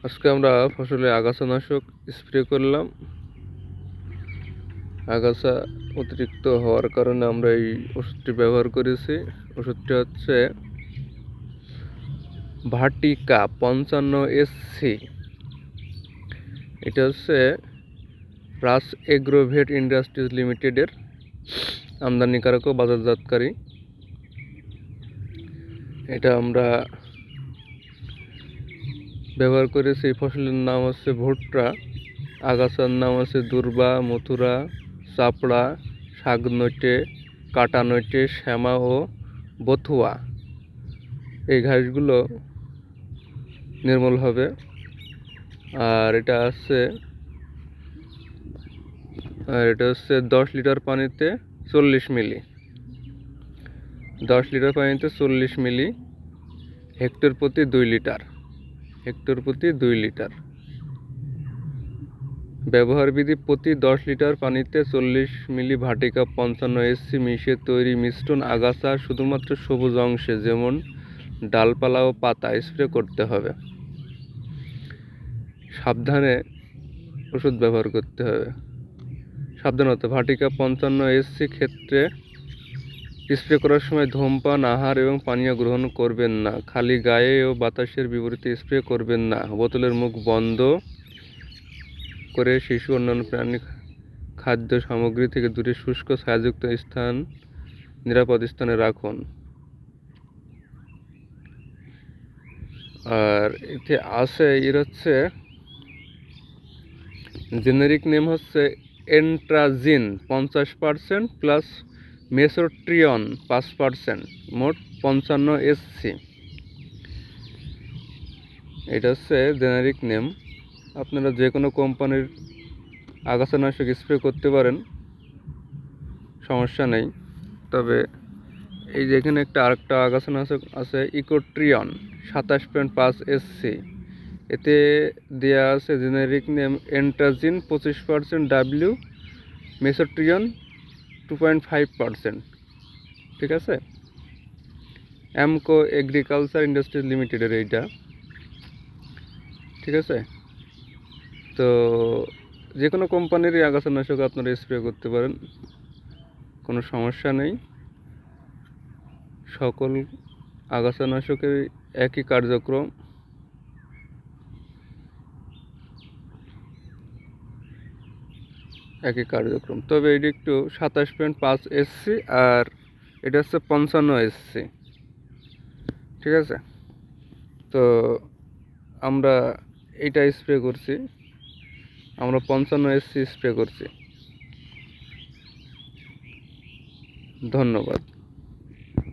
আজকে আমরা ফসলে আগাছানাশক স্প্রে করলাম। আগাছা অতিরিক্ত হওয়ার কারণে আমরা এই ওষুধটি ব্যবহার করেছি। ওষুধটি হচ্ছে ভাটিকা 55SC। এটা হচ্ছে রাজ এগ্রোভেট ইন্ডাস্ট্রিজ লিমিটেডের আমদানিকারক ও বাজারজাতকারী। এটা আমরা ব্যবহার করেছি। ফসলের নাম হচ্ছে ভুট্টা, আগাছার নাম আছে দুর্বা, মথুরা, চাপড়া, শাকনটে, কাটানটে, শ্যামা ও বথুয়া। এই ঘাসগুলো নির্মূল হবে। আর এটা হচ্ছে 10 লিটার পানিতে 40 মিলি। 10 লিটার পানিতে 40 মিলি, হেক্টর প্রতি 2 লিটার। হেক্টর প্রতি 2 লিটার। ব্যবহার বিধি: প্রতি 10 লিটার পানিতে 40 মিলি ভাটিকা 55SC মিশিয়ে তৈরি মিশ্রণ আগাছা শুধুমাত্র সবুজ অংশে যেমন ডালপালা ও পাতা স্প্রে করতে হবে। সাবধানে ওষুধ ব্যবহার করতে হবে। সাবধানতা: ভাটিকা 55SC ক্ষেত্রে স্প্রে করার সময় ধূমপান, আহার এবং পানীয় গ্রহণ করবেন না। খালি গায়ে ও বাতাসের বিপরীতে স্প্রে করবেন না। বোতলের মুখ বন্ধ করে শিশু অন্যান্য প্রাণী খাদ্য সামগ্রী থেকে দূরে শুষ্ক ছায়াযুক্ত স্থান, নিরাপদ স্থানে রাখুন। আর এতে আছে হচ্ছে জেনেরিক নেম হচ্ছে এন্ট্রাজিন 50% প্লাস মেসোট্রিয়ন 5%, মোট 55SC। এটা হচ্ছে জেনেরিক নেম। আপনারা যে কোনো কোম্পানির আগাছানাশক স্প্রে করতে পারেন, সমস্যা নেই। তবে এই যে এখানে আরেকটা আগাছানাশক আছে ইকোট্রিয়ন 27.5SC। এতে দেওয়া আছে জেনেরিক নেম এন্ট্রাজিন 25% ডাব্লিউ, মেসোট্রিয়ন 2.5%। ঠিক আছে, অ্যামকো এগ্রিকালচার ইন্ডাস্ট্রিজ লিমিটেডের এইটা। ঠিক আছে, তো যে কোনো কোম্পানিরই আগাছানাশক আপনারা স্প্রে করতে পারেন, কোনো সমস্যা নেই। সকল আগাছানাশকের একই কার্যক্রম। তবে এটি একটু 27.5SC আর এটা হচ্ছে 55SC। ঠিক আছে, তো আমরা এইটা স্প্রে করছি, আমরা 55SC স্প্রে করছি। ধন্যবাদ।